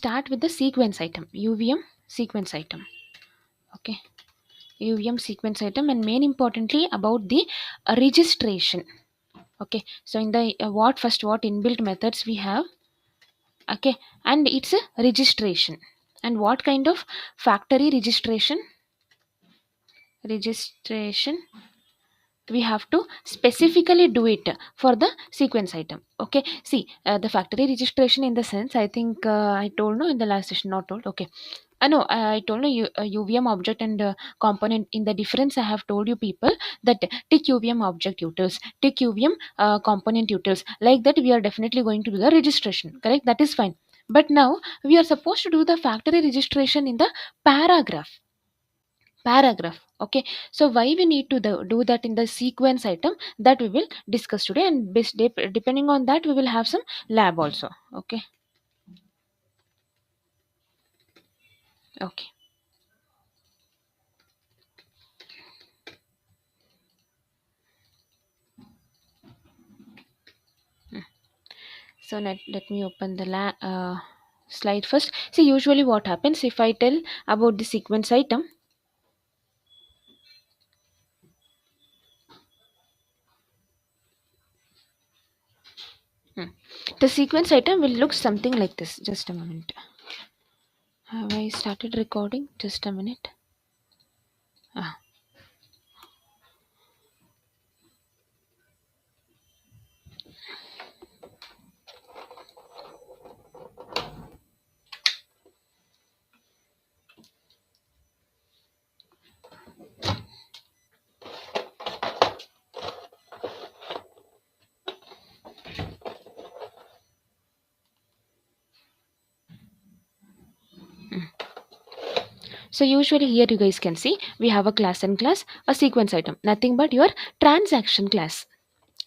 start with the sequence item, UVM sequence item. Okay, UVM sequence item, and main importantly about the registration. Okay, so in the what inbuilt methods we have. Okay, and it's a registration. And what kind of factory registration we have to specifically do it for the sequence item. Okay, see, the factory registration, in the sense, I think I told no in the last session, not told. Okay, no, I told you UVM object and component. In the difference, I have told you people that tick UVM object utils, tick UVM component utils. Like that, we are definitely going to do the registration. Correct? That is fine. But now we are supposed to do the factory registration in the paragraph. Okay, so why we need to do that in the sequence item, that we will discuss today, and depending on that we will have some lab also. Okay. Okay. So let me open the slide first. See, usually what happens if I tell about the sequence item. The sequence item will look something like this. Just a moment. Have I started recording? Just a minute. Ah. So usually here you guys can see we have a class and class, a sequence item, nothing but your transaction class.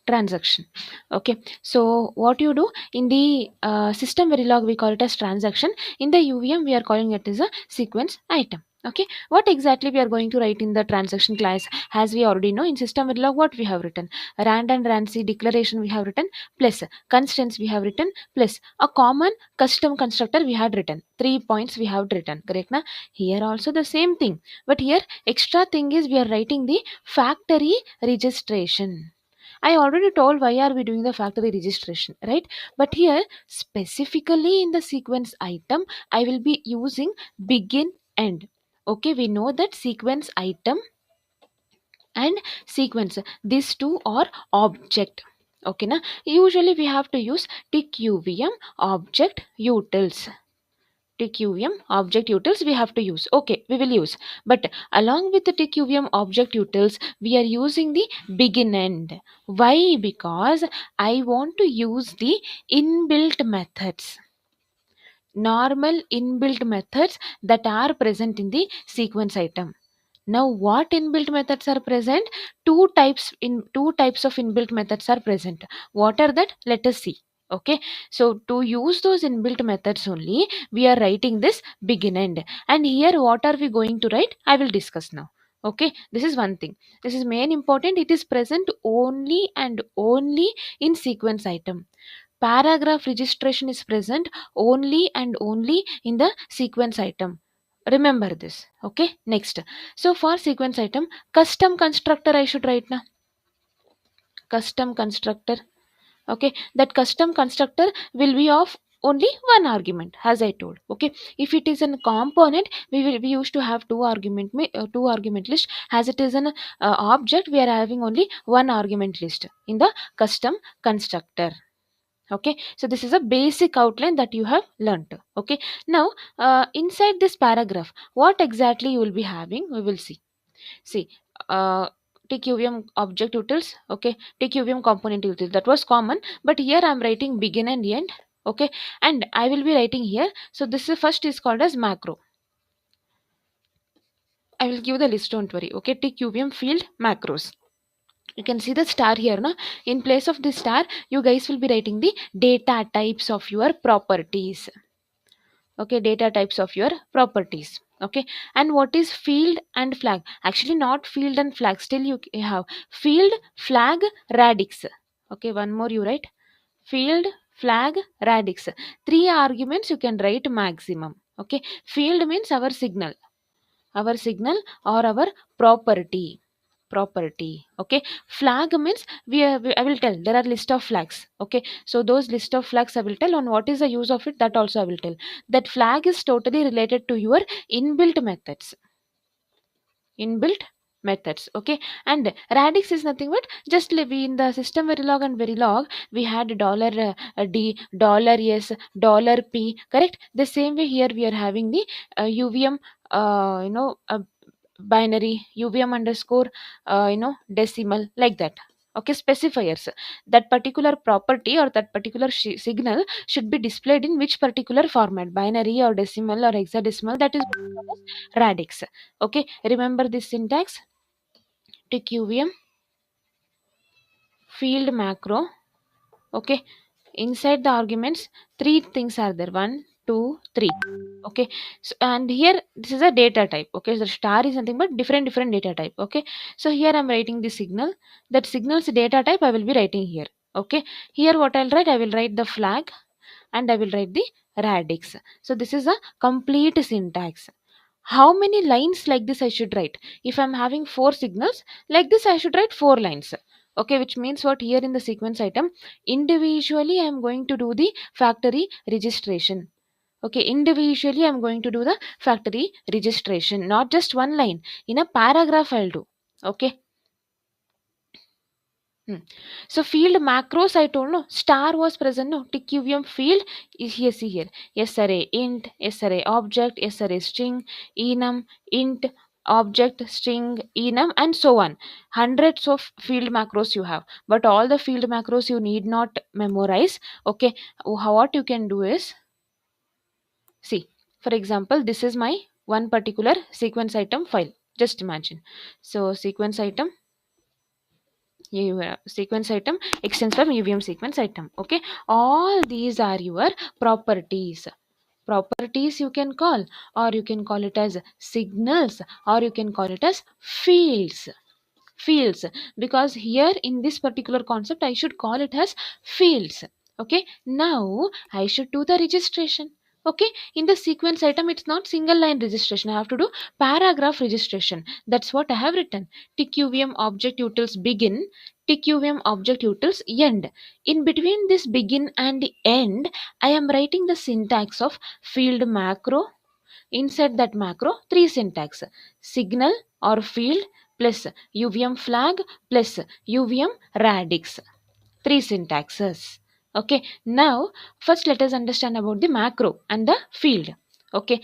Transaction. Okay, so what you do in the system verilog, we call it as transaction. In the UVM we are calling it as a sequence item. Okay, what exactly we are going to write in the transaction class? As we already know, in system verilog what we have written, rand and rancy declaration we have written, plus constants we have written, plus a common custom constructor we had written. 3 points we have written. Correct na? Here also the same thing, but here extra thing is we are writing the factory registration. I already told why are we doing the factory registration, right? But here specifically in the sequence item, I will be using begin end. Okay, we know that sequence item and sequence, these two are object. Okay, na? Usually we have to use TQVM object utils. TQVM object utils we have to use. Okay, we will use. But along with the TQVM object utils, we are using the begin end. Why? Because I want to use the inbuilt methods. Normal inbuilt methods that are present in the sequence item. Now, what inbuilt methods are present? Two types of inbuilt methods are present. What are that? Let us see. Okay, so to use those inbuilt methods only, we are writing this begin end. And here, what are we going to write? I will discuss now. Okay, this is one thing. This is main important. It is present only and only in sequence item. Paragraph registration is present only and only in the sequence item. Remember this. Okay, next. So for sequence item, custom constructor I should write now. Custom constructor. Okay, that custom constructor will be of only one argument, as I told. Okay, if it is a component, we used to have two argument list. As it is an object, we are having only one argument list in the custom constructor. Okay, so this is a basic outline that you have learnt. Okay, now inside this paragraph, what exactly you will be having, we will see. TQVM object utils. Okay, TQVM component utils, that was common, but here I am writing begin and end. Okay, and I will be writing here. So this is first is called as macro. I will give the list, don't worry. Okay, TQVM field macros. You can see the star here, no? In place of this star, you guys will be writing the data types of your properties. Okay, data types of your properties. Okay, and what is field and flag? Actually, not field and flag. Still, you have field, flag, radix. Okay, one more you write. Field, flag, radix. Three arguments you can write maximum. Okay, field means our signal or our property. Property. Okay, flag means I will tell there are list of flags. Okay, so those list of flags I will tell on what is the use of it, that also I will tell. That flag is totally related to your inbuilt methods. Inbuilt methods. Okay, and radix is nothing but just we in the system verilog and verilog we had dollar d, dollar s, dollar p, correct? The same way here we are having the uvm binary, uvm underscore decimal, like that. Okay, specifiers. That particular property or that particular signal should be displayed in which particular format, binary or decimal or hexadecimal, that is called as radix. Okay, remember this syntax. TQVM field macro. Okay, inside the arguments three things are there, 1 2 3. Okay, so and here this is a data type. Okay, so the star is nothing but different data type. Okay, so here I'm writing the signal, that signal's data type I will be writing here. Okay, here what I'll write, I will write the flag and I will write the radix. So this is a complete syntax. How many lines like this I should write? If I'm having four signals like this, I should write four lines. Okay, which means what, here in the sequence item individually I am going to do the factory registration. Okay, individually I'm going to do the factory registration, not just one line, in a paragraph I'll do. Okay. So field macros I told, no, star was present, no, TQVM field is here, see here, sRarray int, sRarray object, sRarray string, enum int, object string, enum, and so on. Hundreds of field macros you have, but all the field macros you need not memorize. Okay, what you can do is, see, for example, this is my one particular sequence item file. Just imagine. So sequence item, sequence item extends from UVM sequence item. Okay, all these are your properties. Properties you can call, or you can call it as signals, or you can call it as fields, because here in this particular concept I should call it as fields. Okay, now I should do the registration. Okay, in the sequence item it's not single line registration, I have to do paragraph registration. That's what I have written. TQVM object utils begin, TQVM object utils end. In between this begin and end I am writing the syntax of field macro. Inside that macro, three syntax: signal or field plus UVM flag plus UVM radix. Three syntaxes. Okay, now first let us understand about the macro and the field. Okay,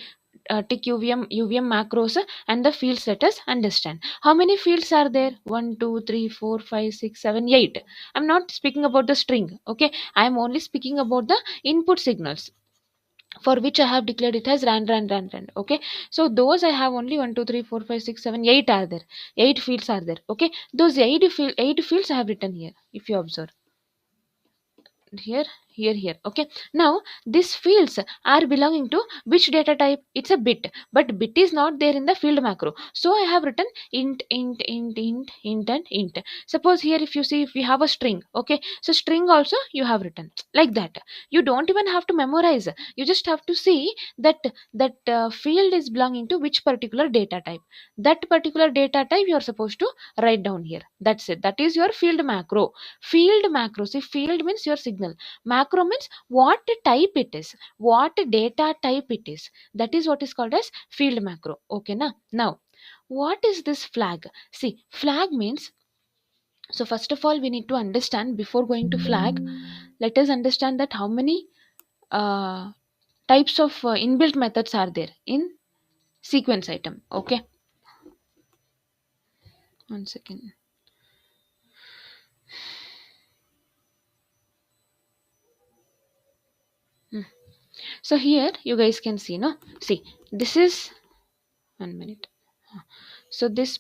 take UVM macros and the fields, let us understand. How many fields are there? 1 2 3 4 5 6 7 8. I'm not speaking about the string. Okay, I'm only speaking about the input signals, for which I have declared it as ran. Okay, so those I have only 1 2 3 4 5 6 7 8 are there. 8 fields are there. Okay, those 8 fields I have written here. If you observe here. Okay, now these fields are belonging to which data type? It's a bit, but bit is not there in the field macro, so I have written int and int. Suppose here if you see, if we have a string, okay, so string also you have written like that. You don't even have to memorize, you just have to see that field is belonging to which particular data type. That particular data type you are supposed to write down here. That's it, that is your field macro. Field macro, see, field means your signal, macro means what type it is, what data type it is. That is what is called as field macro. Okay, now what is this flag? See, flag means, so first of all we need to understand, before going to flag, let us understand that how many uh, types of inbuilt methods are there in sequence item. Okay, one second. So here you guys can see, no, see, this is, 1 minute. So this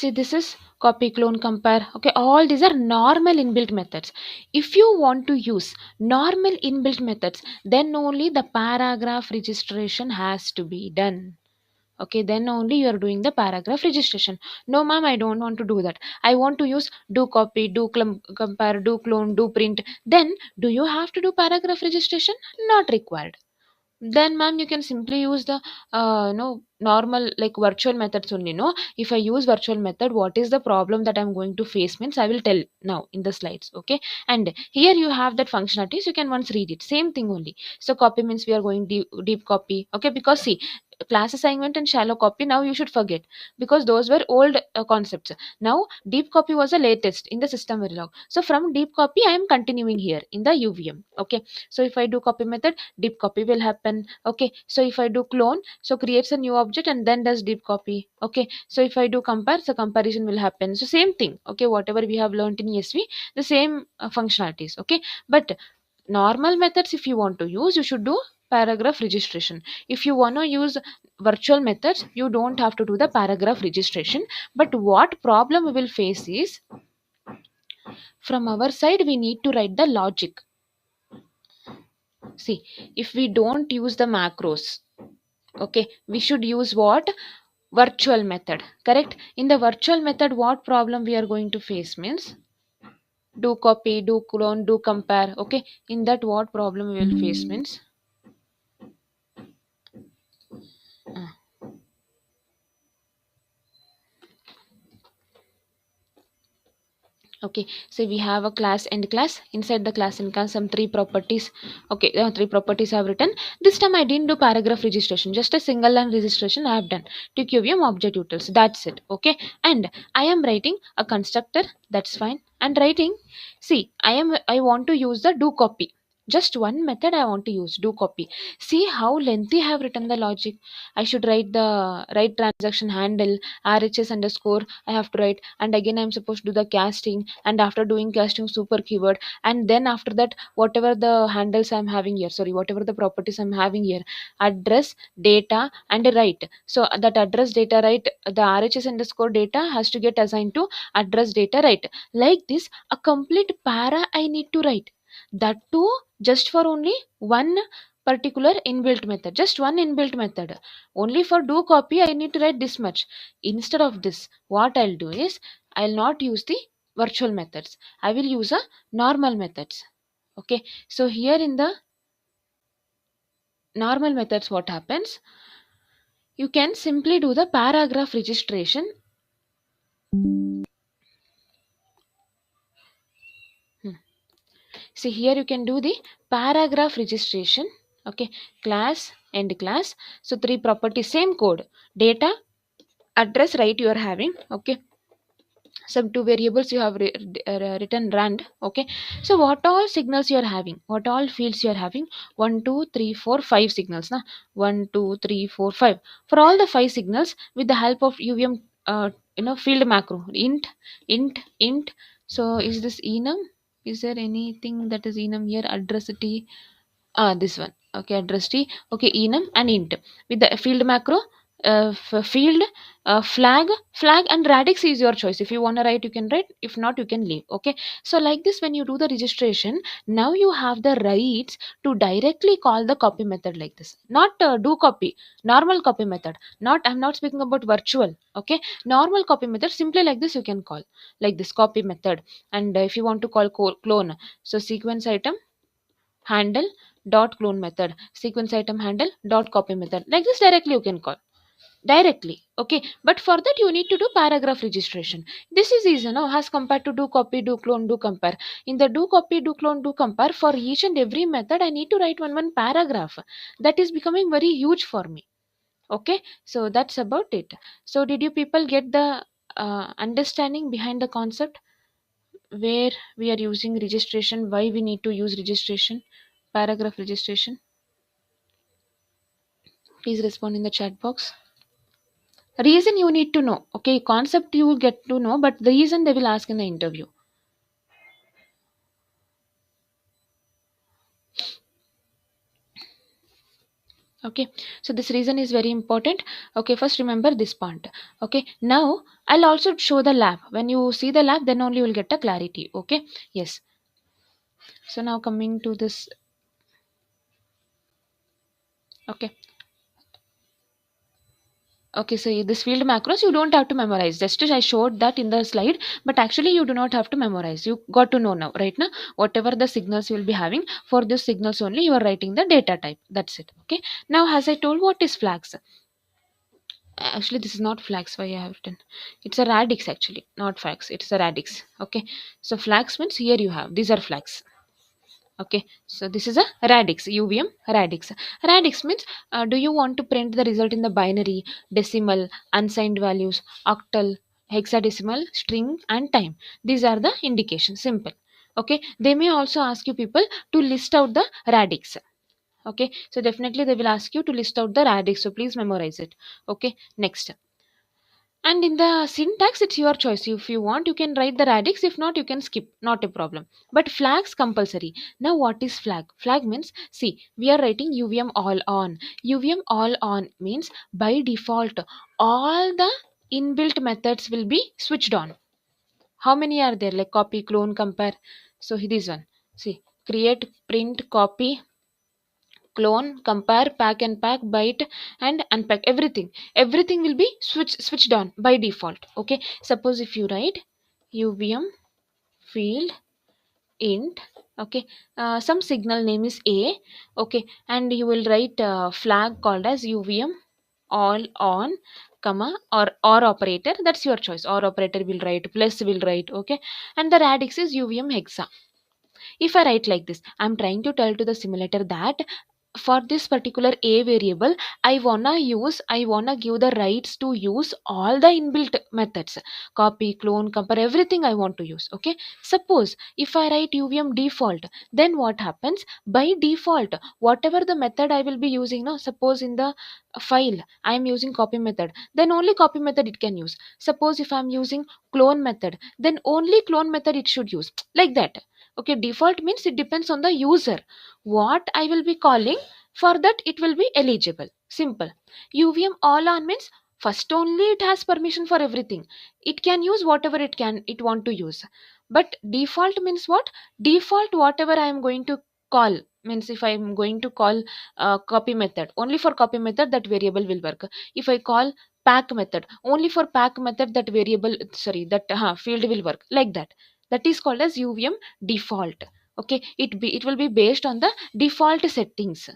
See, this is copy, clone, compare. Okay, all these are normal inbuilt methods. If you want to use normal inbuilt methods, then only the paragraph registration has to be done. Okay, then only you are doing the paragraph registration. No ma'am, I don't want to do that. I want to use do copy, do compare, do clone, do print. Then do you have to do paragraph registration? Not required. Then ma'am, you can simply use the normal like virtual methods only. No, if I use virtual method, what is the problem that I'm going to face means I will tell now in the slides. Okay, and here you have that functionalities, you can once read it, same thing only. So copy means we are going deep copy. Okay, because see, class assignment and shallow copy now you should forget, because those were old concepts. Now deep copy was the latest in the system verilog. So from deep copy I am continuing here in the UVM. Okay, so if I do copy method, deep copy will happen. Okay, so if I do clone, so creates a new object and then does deep copy. Okay, so if I do compare, so comparison will happen. So same thing. Okay, whatever we have learned in ESV, the same functionalities. Okay, but normal methods if you want to use, you should do paragraph registration. If you want to use virtual methods, you don't have to do the paragraph registration. But what problem we will face is, from our side we need to write the logic. See, if we don't use the macros, okay, we should use what? Virtual method, correct? In the virtual method, what problem we are going to face means do copy, do clone, do compare. Okay, in that what problem we will face means uh, okay, so we have a class and class. Inside the class and class some three properties. Okay, three properties I have written. This time I didn't do paragraph registration, just a single line registration I have done to QVM object utils. That's it. Okay, and I am writing a constructor. That's fine. And writing, see, I want to use the do copy. Just one method I want to use, do copy. See how lengthy I have written the logic. I should write the write transaction handle, RHS underscore I have to write, and again I'm supposed to do the casting, and after doing casting super keyword, and then after that whatever the handles I'm having here, sorry, whatever the properties I'm having here, address, data, and write. So that address, data, write, the RHS underscore data has to get assigned to address, data, write. Like this, a complete para I need to write. That too just for only one particular inbuilt method, just one inbuilt method. Only for do copy I need to write this much. Instead of this, what I'll do is, I'll not use the virtual methods, I will use a normal methods. Okay, so here in the normal methods what happens, you can simply do the paragraph registration. Hmm. See, here you can do the paragraph registration. Okay, class and class, so three properties, same code, data, address, right, you are having. Okay, some two variables you have written rand. Okay, so what all signals you are having, what all fields you are having? 1 2 3 4 5 signals na. 1 2 3 4 5. For all the 5 signals, with the help of UVM field macro, int. So is this enum? Is there anything that is enum here? Address t, this one. Okay, address t. Okay, enum and int with the field macro, field, flag and radix is your choice. If you want to write, you can write. If not, you can leave. Okay, so like this, when you do the registration, now you have the rights to directly call the copy method like this. Not do copy, normal copy method. Not, I'm not speaking about virtual. Okay, normal copy method, simply like this you can call, like this copy method. And if you want to call clone, so sequence item handle dot clone method, sequence item handle dot copy method, like this directly you can call directly. Okay, but for that you need to do paragraph registration. This is easy now as compared to do copy, do clone, do compare. In the do copy, do clone, do compare, for each and every method I need to write one paragraph. That is becoming very huge for me. Okay, so that's about it. So did you people get the understanding behind the concept, where we are using registration, why we need to use registration, paragraph registration? Please respond in the chat box. Reason you need to know. Okay, concept you will get to know, but the reason they will ask in the interview. Okay, so this reason is very important. Okay, first remember this point. Okay, now I'll also show the lab. When you see the lab, then only you will get a clarity. Okay, yes. So now coming to this. Okay. Okay, so this field macros you don't have to memorize. Just as I showed that in the slide, but actually you do not have to memorize. You got to know now, right now, whatever the signals you will be having, for this signals only you are writing the data type. That's it. Okay. Now, as I told, what is flags? Actually, this is not flags. Why I have written? It's a radix actually, not flags. It's a radix. Okay. So flags means here you have. These are flags. Okay, so this is a radix, UVM radix. Radix means, do you want to print the result in the binary, decimal, unsigned values, octal, hexadecimal, string, and time? These are the indications. Simple. Okay, they may also ask you people to list out the radix. Okay, so definitely they will ask you to list out the radix. So please memorize it. Okay, next. And in the syntax, it's your choice. If you want, you can write the radix. If not, you can skip. Not a problem. But flags compulsory. Now, what is flag? Flag means, see, we are writing UVM all on. UVM all on means by default, all the inbuilt methods will be switched on. How many are there? Like copy, clone, compare. So this one. See, create, print, copy, clone, compare, pack and pack, byte and unpack, everything will be switched on by default. Okay, suppose if you write UVM field int, okay, some signal name is A, okay, and you will write flag called as UVM all on, comma, or operator, that's your choice. Or operator will write, plus will write, okay, and the radix is UVM hexa. If I write like this, I'm trying to tell to the simulator that for this particular a variable, I wanna give the rights to use all the inbuilt methods, copy, clone, compare, everything I want to use. Okay, suppose if I write UVM default, then what happens? By default, whatever the method I will be using now, suppose in the file I am using copy method, then only copy method it can use. Suppose if I am using clone method, then only clone method it should use, like that. Okay, default means it depends on the user what I will be calling. For that it will be eligible. Simple. UVM all on means first only it has permission for everything. It can use whatever it want to use. But default means what? Default whatever I am going to call, means if I am going to call copy method, only for copy method that variable will work. If I call pack method, only for pack method that variable, sorry, that field will work, like that. That is called as UVM default. Okay, it will be based on the default settings.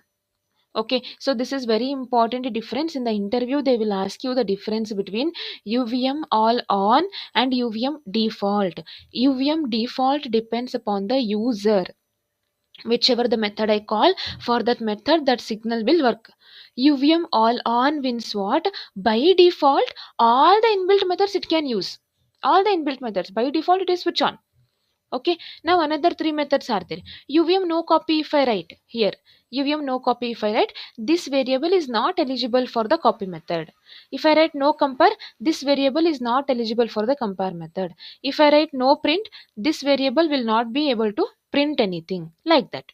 Okay, so this is very important difference. In the interview they will ask you the difference between UVM all on and UVM default. UVM default depends upon the user, whichever the method I call, for that method that signal will work. UVM all on means what? By default all the inbuilt methods it can use. All the inbuilt methods by default it is switch on. Okay, now another three methods are there. UVM no copy if I write here. UVM no copy if I write, this variable is not eligible for the copy method. If I write no compare, this variable is not eligible for the compare method. If I write no print, this variable will not be able to print anything, like that.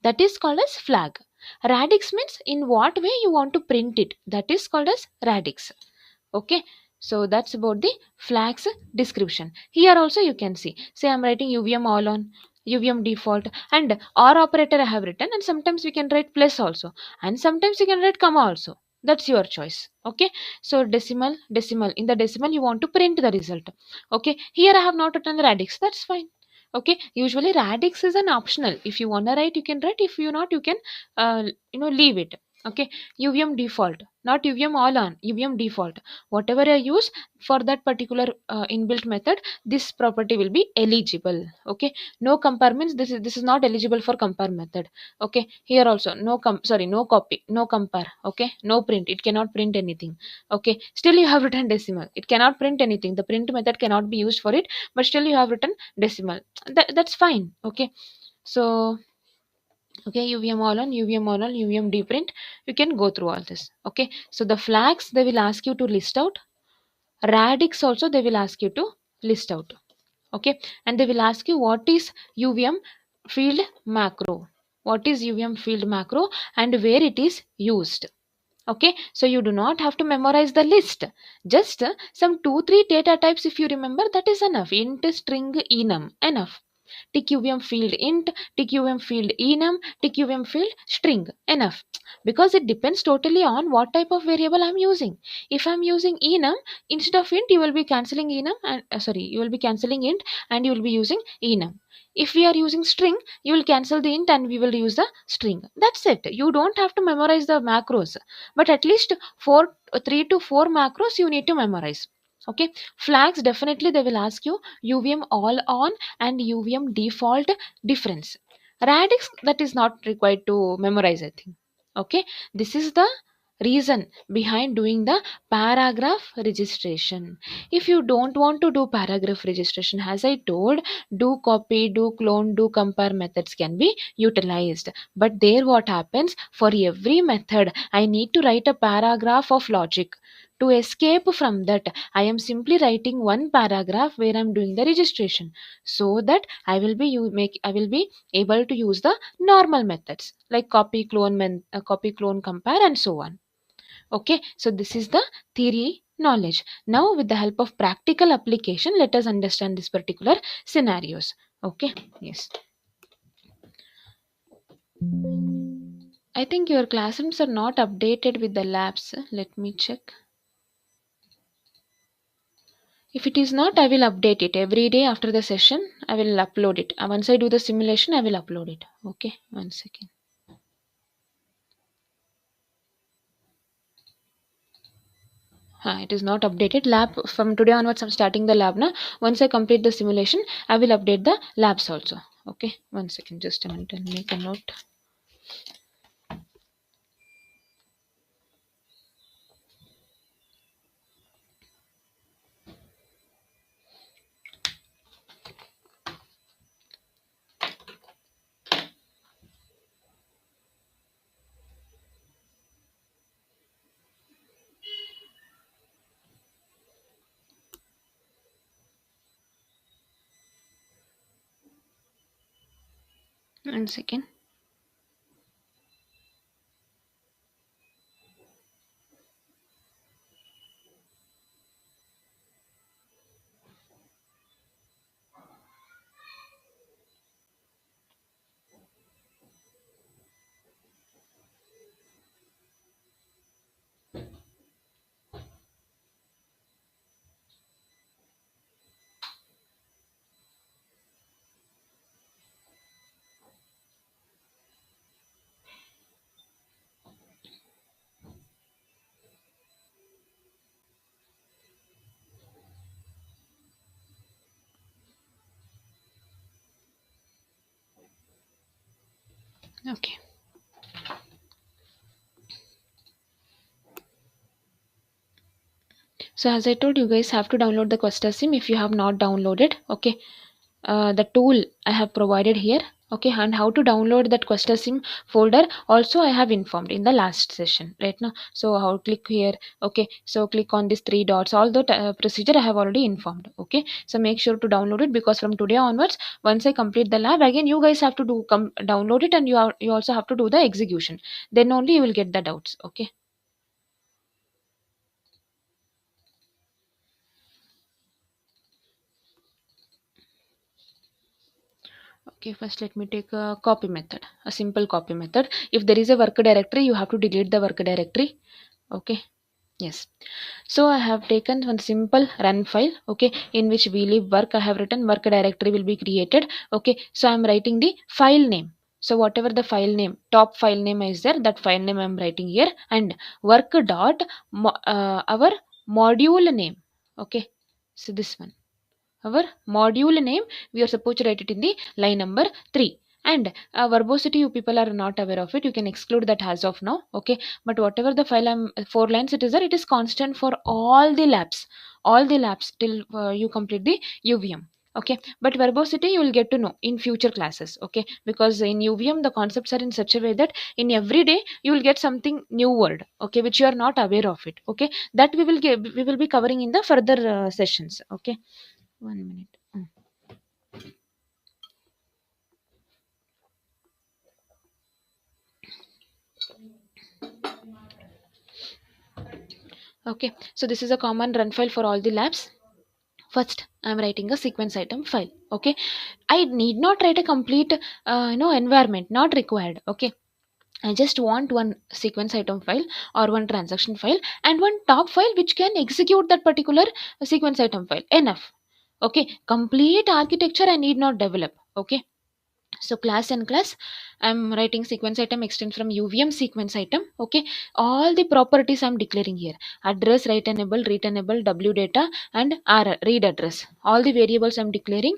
That is called as flag. Radix means in what way you want to print it. That is called as radix. Okay, so that's about the flags description. Here also you can see, say I'm writing UVM all on, UVM default, and or operator I have written, and sometimes we can write plus also, and sometimes you can write comma also. That's your choice. Okay, so decimal, in the decimal you want to print the result. Okay, here I have not written the radix, that's fine. Okay, usually radix is an optional. If you wanna write you can write, if you not you can uh, leave it. Okay, UVM default, not UVM all on, UVM default, whatever I use for that particular inbuilt method, this property will be eligible. Okay, no compare means this is not eligible for compare method. Okay, here also no copy, no compare. Okay, no print, it cannot print anything. Okay, still you have written decimal, it cannot print anything, the print method cannot be used for it, but still you have written decimal. That's fine. Okay, so okay, UVM all on, UVM all on, UVM deprint, you can go through all this. Okay, so the flags they will ask you to list out, radix also they will ask you to list out. Okay, and they will ask you what is UVM field macro. what is UVM field macro and where it is used. Okay, so you do not have to memorize the list, just some 2 3 data types. If you remember, that is enough. Int, string, enum, enough. TQVM field int, TQVM field enum, TQVM field string, enough. Because it depends totally on what type of variable I'm using. If I'm using enum, instead of int you will be cancelling enum and you will be cancelling int and you will be using enum. If we are using string, you will cancel the int and we will use the string. That's it. You don't have to memorize the macros, but at least 3 to 4 macros you need to memorize. Okay, flags, definitely they will ask you UVM all on and UVM default difference. Radix, that is not required to memorize, I think. Okay, this is the reason behind doing the paragraph registration. If you don't want to do paragraph registration, as I told, do copy, do clone, do compare methods can be utilized. But there what happens, for every method I need to write a paragraph of logic. To escape from that, I am simply writing one paragraph where I'm doing the registration, so that I will be able to use the normal methods like copy, clone, compare, and so on. Okay, so this is the theory knowledge. Now, with the help of practical application, let us understand this particular scenarios. Okay, yes. I think your classrooms are not updated with the labs. Let me check. If it is not, I will update it every day after the session. I will upload it. Once I do the simulation, I will upload it. Okay, one second. It is not updated. Lab, from today onwards, I'm starting the lab now. Once I complete the simulation, I will update the labs also. Okay, one second, just a minute. I'll make a note. One second. Okay. So as I told, you guys have to download the QuestaSim if you have not downloaded. Okay, the tool I have provided here. Okay, and how to download that QuestaSim folder also I have informed in the last session right now. So how click here. Okay, so click on these 3 dots. All the procedure I have already informed. Okay, so make sure to download it, because from today onwards, once I complete the lab, again you guys have to download it, and you also have to do the execution. Then only you will get the doubts. Okay. Okay, first let me take a copy method, a simple copy method. If there is a work directory, you have to delete the work directory. Okay, yes. So I have taken one simple run file, okay, in which we leave work. I have written work directory will be created. Okay, so I'm writing the file name. So whatever the file name, top file name is there, that file name I'm writing here, and work dot our module name. Okay, so this one, our module name, we are supposed to write it in the line number 3. And verbosity, you people are not aware of it, you can exclude that as of now. Okay, but whatever the file, 4 lines it is there, it is constant for all the labs till you complete the UVM. Okay, but verbosity you will get to know in future classes. Okay, because in UVM the concepts are in such a way that in every day you will get something new word, okay, which you are not aware of it. Okay, that we will be covering in the further sessions. Okay, 1 minute. Okay, so this is a common run file for all the labs. First, I'm writing a sequence item file. Okay, I need not write a complete environment, not required. Okay, I just want one sequence item file or one transaction file and one top file which can execute that particular sequence item file. Enough. Okay, complete architecture I need not develop. Okay, so class and class, I'm writing sequence item extends from UVM sequence item. Okay, all the properties I'm declaring here: address, write enable, read enable, w data, and r read address. All the variables I'm declaring,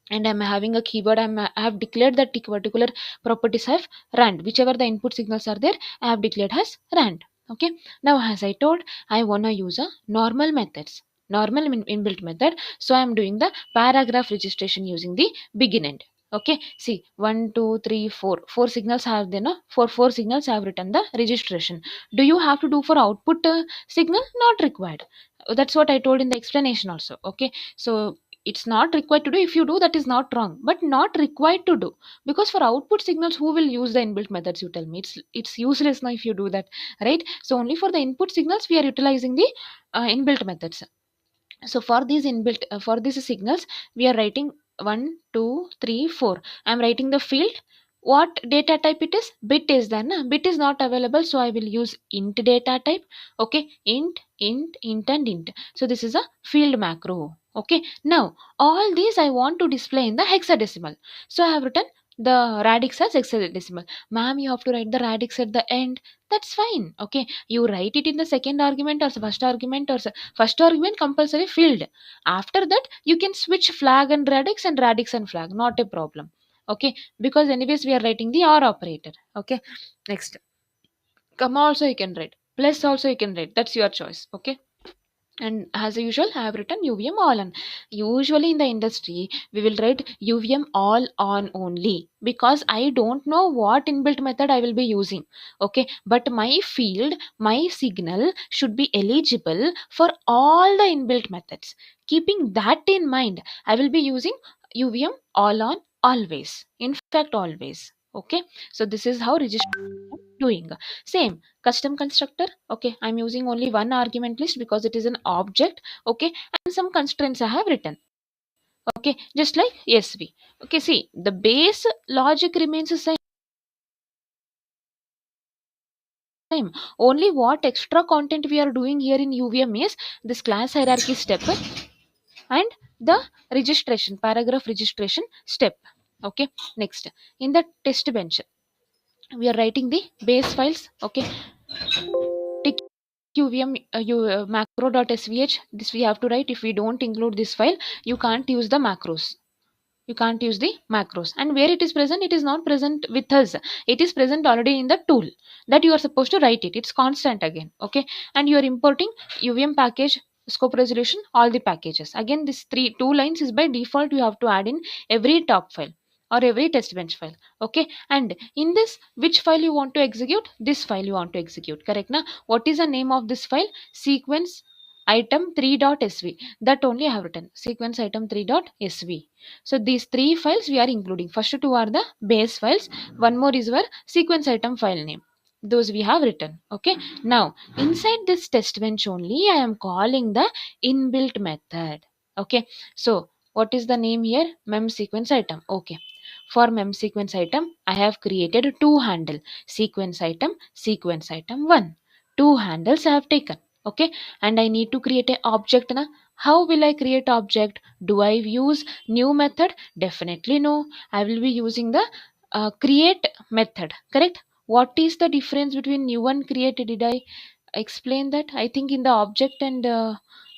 and I'm having a keyword. I have declared that particular properties have rand. Whichever the input signals are there, I have declared as rand. Okay, now as I told, I wanna use a normal methods, normal inbuilt method. So I'm doing the paragraph registration using the begin end. Okay, see, 1 2 3 4 signals have there, no? For four signals I have written the registration. Do you have to do for output signal? Not required. That's what I told in the explanation also. Okay, so it's not required to do. If you do, that is not wrong, but not required to do, because for output signals, who will use the inbuilt methods? You tell me. It's useless now if you do that, right? So only for the input signals we are utilizing the inbuilt methods. So for these inbuilt for these signals, we are writing 1 2 3 4. I'm writing the field. What data type it is? Bit is there, na? Bit is not available, so I will use int data type. Okay, int and int. So this is a field macro. Okay, now all these I want to display in the hexadecimal, so I have written the radix as hexadecimal. Ma'am, you have to write the radix at the end. That's fine. Okay, you write it in the second argument or first argument, or first argument compulsory field. After that, you can switch flag and radix and flag, not a problem. Okay, because anyways we are writing the or operator. Okay, next, comma also you can write, plus also you can write, that's your choice. Okay, and as usual I have written UVM all on. Usually in the industry we will write UVM all on only, because I don't know what inbuilt method I will be using. Okay, but my field, my signal should be eligible for all the inbuilt methods. Keeping that in mind, I will be using UVM all on always, in fact always. Okay, so this is how registration I'm doing. Same custom constructor. Okay, I'm using only one argument list because it is an object. Okay, and some constraints I have written. Okay, just like SV. Okay, see, the base logic remains the same. Only what extra content we are doing here in UVM is this class hierarchy step and the registration, paragraph registration step. Okay, next, in the test bench we are writing the base files. Okay, UVM macro.svh, this we have to write. If we don't include this file, you can't use the macros. You can't use the macros. And where it is present, it is not present with us. It is present already in the tool that you are supposed to write it. It's constant again. Okay, and you are importing UVM package, scope resolution, all the packages. Again, this two lines is by default. You have to add in every top file or every test bench file. Okay, and in this, which file you want to execute? This file you want to execute, correct na? What is the name of this file? Sequence item 3.sv. That only I have written, sequence item 3.sv. So these three files we are including. First two are the base files, one more is our sequence item file name. Those we have written. Okay, now inside this test bench only I am calling the inbuilt method. Okay, so what is the name here? Mem sequence item. Okay, for mem sequence item I have created two handle, sequence item 1. Two handles I have taken. Okay, and I need to create an object na. How will I create object? Do I use new method? Definitely no. I will be using the create method, correct? What is the difference between new and create? Did I explain that? I think in the object and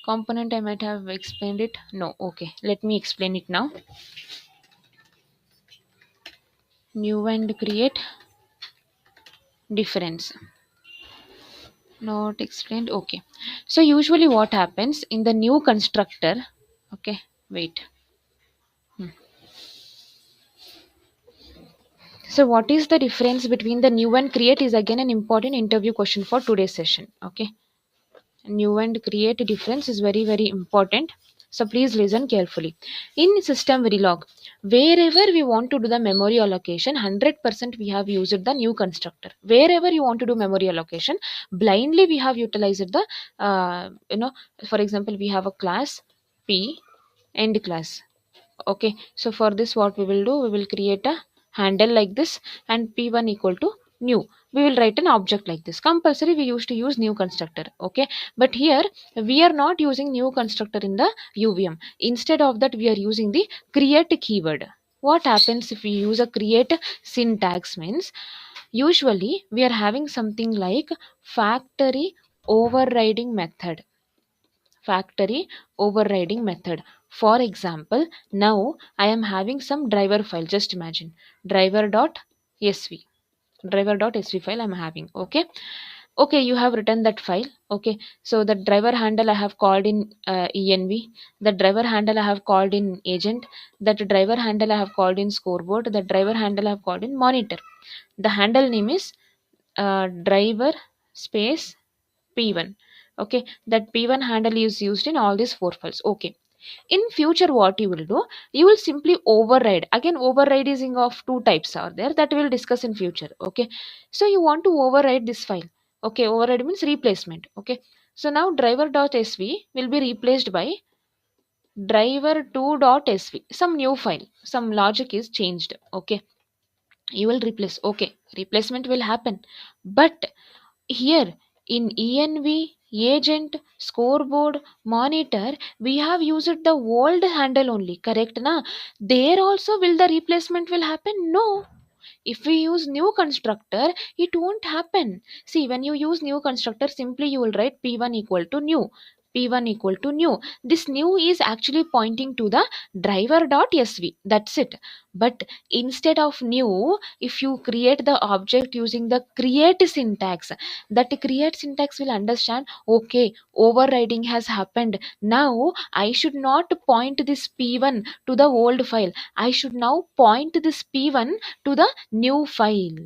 component I might have explained it. No. Okay, let me explain it now. New and create difference not explained. Okay, so usually what happens in the new constructor? Okay, wait. So what is the difference between the new and create is again an important interview question for today's session. Okay, new and create difference is very important. So please listen carefully. In system verilog, wherever we want to do the memory allocation, 100% we have used the new constructor. Wherever you want to do memory allocation, blindly we have utilized the for example, we have a class p end class. Okay, so for this what we will do, we will create a handle like this, and p1 equal to new. We will write an object like this. Compulsory we used to use new constructor. Okay, but here we are not using new constructor in the UVM. Instead of that, we are using the create keyword. What happens if we use a create syntax means, usually we are having something like factory overriding method. Factory overriding method. For example, now I am having some driver file. Just imagine driver.sv. Driver.sv file I'm having. Okay. Okay, you have written that file. Okay, so the driver handle I have called in env. The driver handle I have called in agent. That driver handle I have called in scoreboard. The driver handle I have called in monitor. The handle name is driver space p1. Okay, that p1 handle is used in all these four files. Okay, in future what you will do, you will simply override. Again, override is of two types are there, that we will discuss in future. Okay, so you want to override this file. Okay, override means replacement. Okay, so now driver.sv will be replaced by driver2.sv, some new file, some logic is changed. Okay, you will replace. Okay, replacement will happen, but here in env, agent, scoreboard, monitor, we have used the old handle only, correct na? There also will the replacement will happen? No. If we use new constructor, it won't happen. See, when you use new constructor, simply you will write p1 equal to new. P1 equal to new. This new is actually pointing to the driver.sv. That's it. But instead of new, if you create the object using the create syntax, that create syntax will understand, okay, overriding has happened. Now I should not point this p1 to the old file. I should now point this p1 to the new file.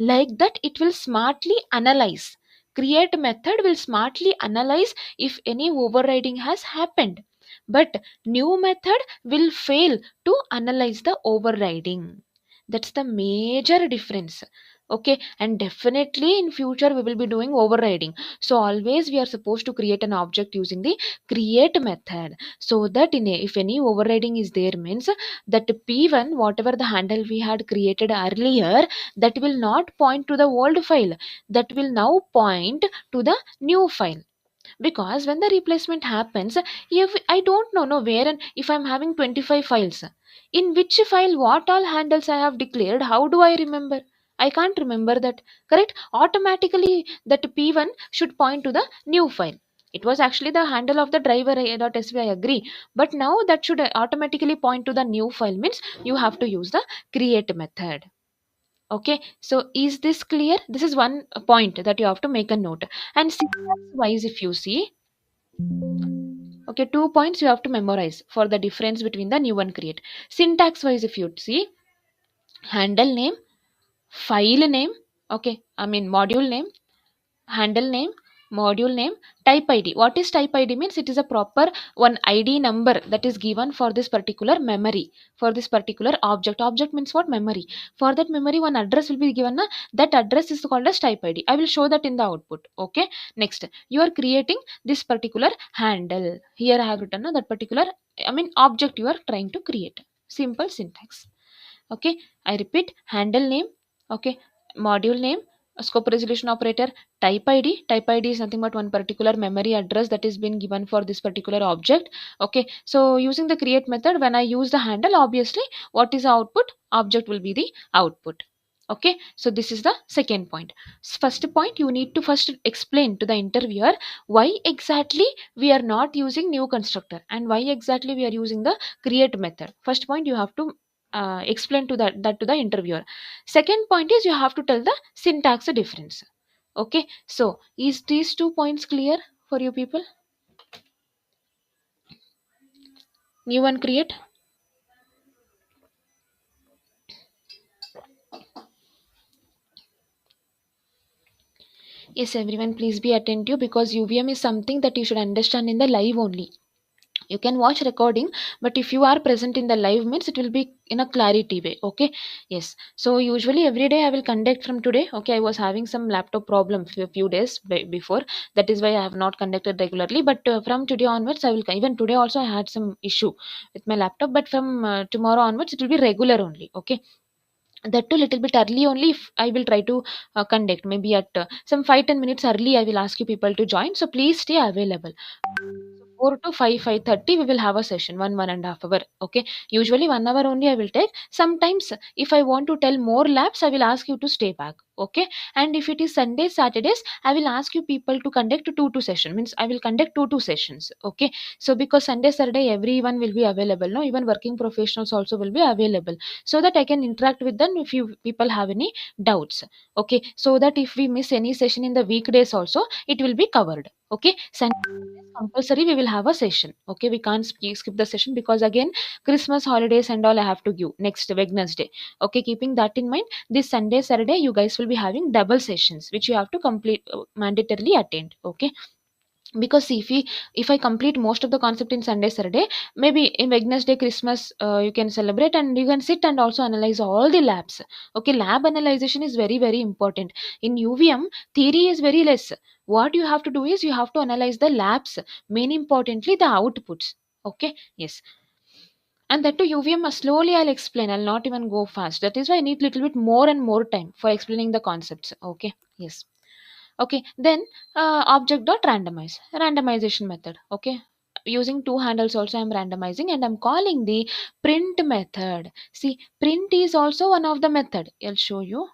Like that, it will smartly analyze. Create method will smartly analyze if any overriding has happened. But new method will fail to analyze the overriding. That's the major difference. Okay, and definitely in future we will be doing overriding. So always we are supposed to create an object using the create method, so that if any overriding is there means that p1 whatever the handle we had created earlier, that will not point to the old file, that will now point to the new file. Because when the replacement happens, if I don't know no where, and if I'm having 25 files, in which file what all handles I have declared, how do I remember? I can't remember that. Correct, automatically that p1 should point to the new file. It was actually the handle of the driver.sv, I agree, but now that should automatically point to the new file means you have to use the create method. Okay, so is this clear? This is one point that you have to make a note. And syntax wise, if you see, okay, 2 points you have to memorize for the difference between the new and create. Syntax wise, if you see, handle name, file name, okay, I mean module name, handle name, module name, type id. What is type id means, it is a proper one id number that is given for this particular memory, for this particular object. Object means what? Memory. For that memory, one address will be given na? That address is called as type id. I will show that in the output. Okay, next you are creating this particular handle. Here I have written na, that particular, I mean object you are trying to create. Simple syntax. Okay, I repeat, handle name, okay, module name, a scope resolution operator, type id is nothing but one particular memory address that is been given for this particular object. Okay, so using the create method, when I use the handle, obviously what is the output? Object will be the output. Okay, so this is the second point. First point, you need to first explain to the interviewer why exactly we are not using new constructor and why exactly we are using the create method. First point you have to explain to that to the interviewer. Second point is you have to tell the syntax difference. Okay, so is these 2 points clear for you people? New and create. Yes, everyone, please be attentive because UVM is something that you should understand in the live only. You can watch recording, but if you are present in the live means it will be in a clarity way. Okay. Yes, so usually every day I will conduct from today. Okay, I was having some laptop problem few days before, that is why I have not conducted regularly, but from today onwards I will even today also I had some issue with my laptop, but from tomorrow onwards it will be regular only. Okay, that too little bit early only, if I will try to conduct maybe at some 5-10 minutes early, I will ask you people to join, so please stay available. So 4 to 5, 5:30 we will have a session, 1.5 hour. Okay, usually 1 hour only I will take. Sometimes if I want to tell more labs, I will ask you to stay back. Okay, and if it is Sundays, Saturdays, I will ask you people to conduct two session, means I will conduct two sessions. Okay, so because Sunday, Saturday everyone will be available, no, even working professionals also will be available, so that I can interact with them if you people have any doubts. Okay, so that if we miss any session in the weekdays also, it will be covered. Okay, Sunday compulsory we will have a session. Okay, we can't skip the session, because again Christmas holidays and all I have to give next Wednesday. Okay, keeping that in mind, this Sunday, Saturday you guys will be having double sessions which you have to complete, mandatorily attend. Okay, because see, if I complete most of the concept in Sunday, Saturday, maybe in Wednesday, Christmas, you can celebrate and you can sit and also analyze all the labs. Okay, lab analyzation is very very important. In UVM, theory is very less. What you have to do is you have to analyze the labs, main importantly the outputs. Okay, yes, and that to UVM, slowly I'll explain, I'll not even go fast. That is why I need little bit more and more time for explaining the concepts. Okay, yes. Okay, then object dot randomize, randomization method. Okay, using two handles also I'm randomizing, and I'm calling the print method. See, print is also one of the method. I'll show you.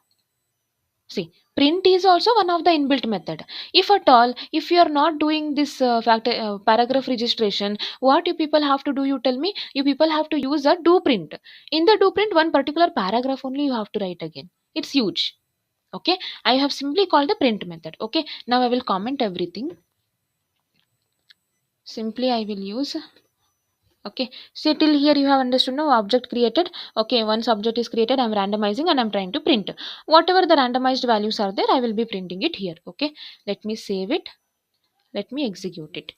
See, print is also one of the inbuilt method. If at all, if you are not doing this paragraph registration, what you people have to do? You tell me. You people have to use a do print. In the do print, one particular paragraph only you have to write again. It's huge. Okay, I have simply called the print method. Okay, now I will comment everything. Simply I will use. Okay, so till here you have understood now, object created. Okay, once object is created, I'm randomizing and I'm trying to print whatever the randomized values are there. I will be printing it here. Okay, let me save it, let me execute it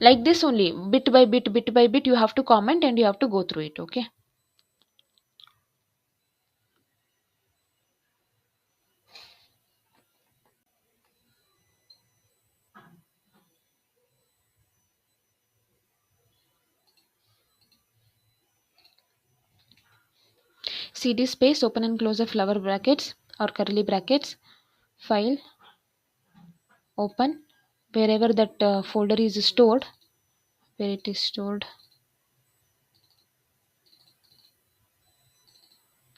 like this only, bit by bit, bit by bit you have to comment and you have to go through it. Okay, cd space, open and close the flower brackets or curly brackets, file, open, wherever that folder is stored, where it is stored,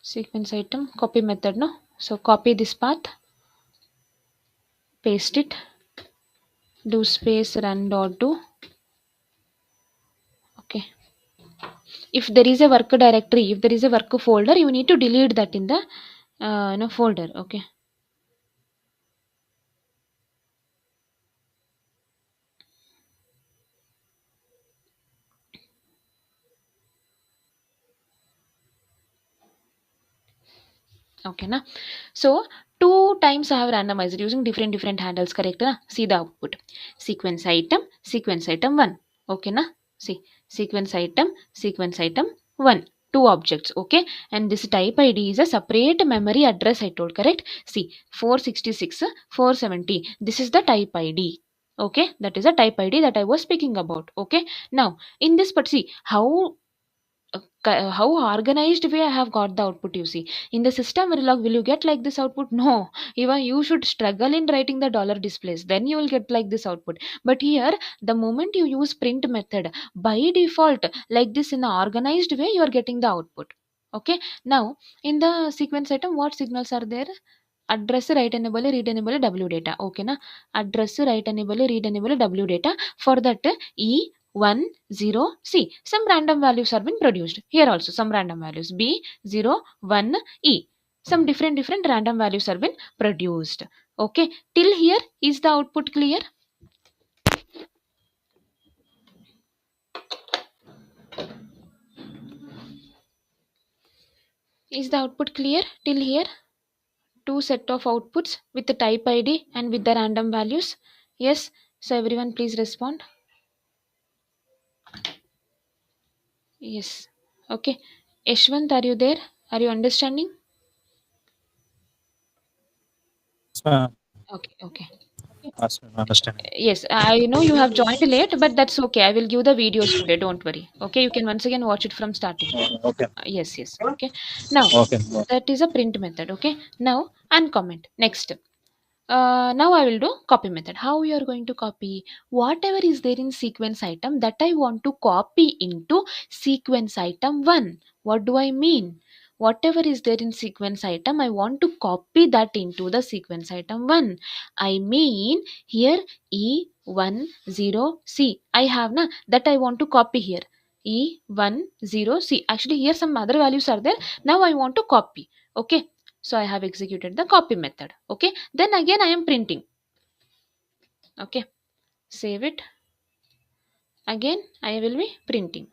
sequence item, copy method, no, so copy this path, paste it, do space run dot do. Okay, if there is a work directory, if there is a work folder, you need to delete that in the folder. Okay, okay na. So two times I have randomized using different handles, correct na? See the output, sequence item 1. Okay na, see, sequence item 1, two objects. Okay, and this type id is a separate memory address, I told, correct? See, 466 470, this is the type id. Okay, that is a type id that I was speaking about. Okay, now in this, but see how organized way I have got the output. You see, in the system Verilog, will you get like this output? No, even you should struggle in writing the dollar displays, then you will get like this output. But here, the moment you use print method, by default, like this in the organized way, you are getting the output. Okay, now in the sequence item, what signals are there? Address, write enable, read enable, w data. Okay na, address, write enable, read enable, w data. For that, e1 0, see, some random values are being produced here also, some random values, b 0 1 e, some different random values are being produced. Okay, till here is the output clear? Is the output clear till here? Two set of outputs with the type id and with the random values. Yes. So everyone please respond. Yes. Okay. Yashwant, are you there? Are you understanding? Uh, Okay. Okay. Understanding. Yes, I know you have joined late, but that's okay. I will give the videos today. Don't worry. Okay, you can once again watch it from starting. Okay. Yes, yes. Okay. Now, Okay. that is a print method. Okay. Now, uncomment. Next. Now I will do copy method. How you are going to copy whatever is there in sequence item that I want to copy into sequence item 1. What do I mean? Whatever is there in sequence item, I want to copy that into the sequence item 1. I mean here E10C. I have na that I want to copy here. E10C. Actually, here some other values are there. Now I want to copy. Okay. So I have executed the copy method. Okay. Then again I am printing. Okay. Save it. Again I will be printing.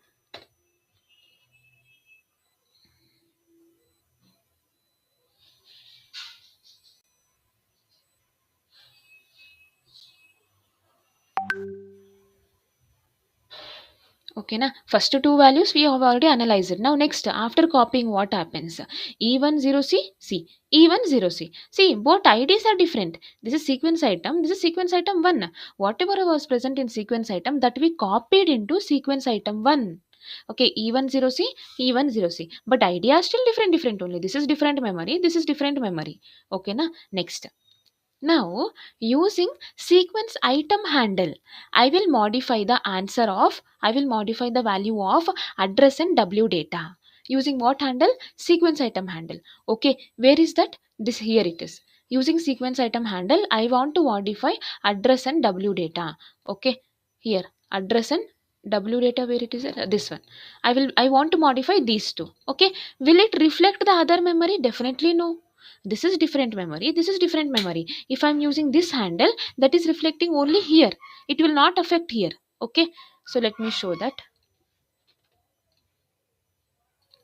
Okay, na first two values we have already analyzed. Now next, after copying, what happens? E10C, C, E10C. See, both IDs are different. This is sequence item, this is sequence item 1. Whatever was present in sequence item that we copied into sequence item 1. Okay, E10C, E10C. But ID are still different only. This is different memory, this is different memory. Okay, na next. Now, using sequence item handle, I will modify the value of address and W data. Using what handle? Sequence item handle. Okay, where is that? This here it is. Using sequence item handle, I want to modify address and W data. Okay, here address and W data, where it is? This one. I want to modify these two. Okay, will it reflect the other memory? Definitely no. This is different memory, this is different memory. If I'm using this handle, that is reflecting only here, it will not affect here. Okay, so let me show that.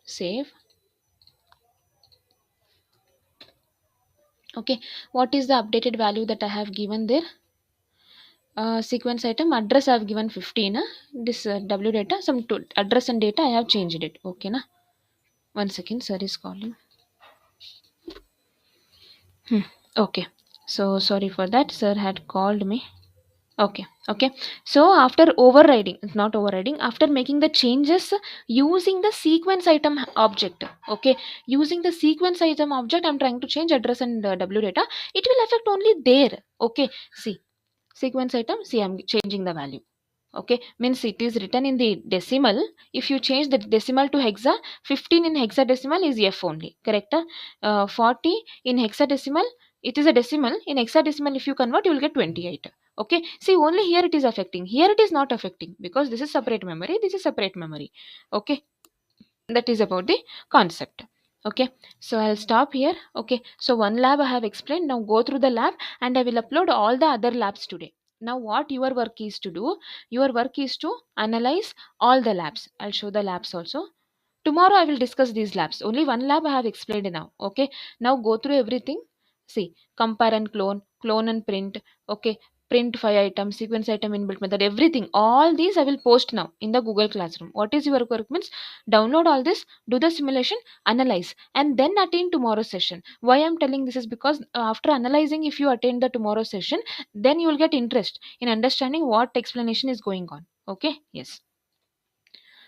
Save. Okay, what is the updated value that I have given there? Sequence item address I have given 15. This W data, some address and data I have changed it. Okay na. One second, sir is calling. Okay, so sorry for that, sir had called me. Okay, okay. So after overriding, not overriding, after making the changes using the sequence item object, okay, using the sequence item object, I'm trying to change address and W data. It will affect only there. Okay, see, sequence item, see, I'm changing the value. Okay, means it is written in the decimal. If you change the decimal to hexa, 15 in hexadecimal is F only, correct? 40 in hexadecimal, it is a decimal. In hexadecimal, if you convert, you will get 28. Okay, see, only here it is affecting, here it is not affecting, because this is separate memory, this is separate memory. Okay, that is about the concept. Okay, so I'll stop here. Okay, so one lab I have explained. Now go through the lab and I will upload all the other labs today. Now what your work is to do, your work is to analyze all the labs. I'll show the labs also. Tomorrow I will discuss these labs. Only one lab I have explained now. Okay, now go through everything. See, compare and clone, clone and print. Okay, print 5 items, sequence item, inbuilt method, everything, all these I will post now in the Google Classroom. What is your work means? Download all this, do the simulation, analyze, and then attend tomorrow's session. Why I'm telling this is because after analyzing, if you attend the tomorrow session, then you will get interest in understanding what explanation is going on. Okay, yes.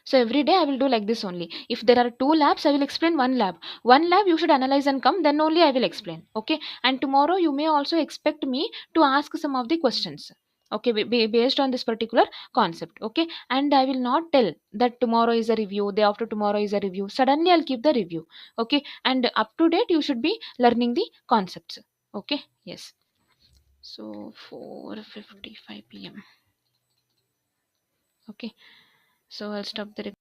So every day I will do like this only. If there are two labs, I will explain one lab. One lab you should analyze and come, then only I will explain. Okay. And tomorrow you may also expect me to ask some of the questions. Okay, based on this particular concept. Okay. And I will not tell that tomorrow is a review, day after tomorrow is a review. Suddenly I'll keep the review. Okay. And up to date you should be learning the concepts. Okay. Yes. So 4:55 p.m. Okay. So I'll stop the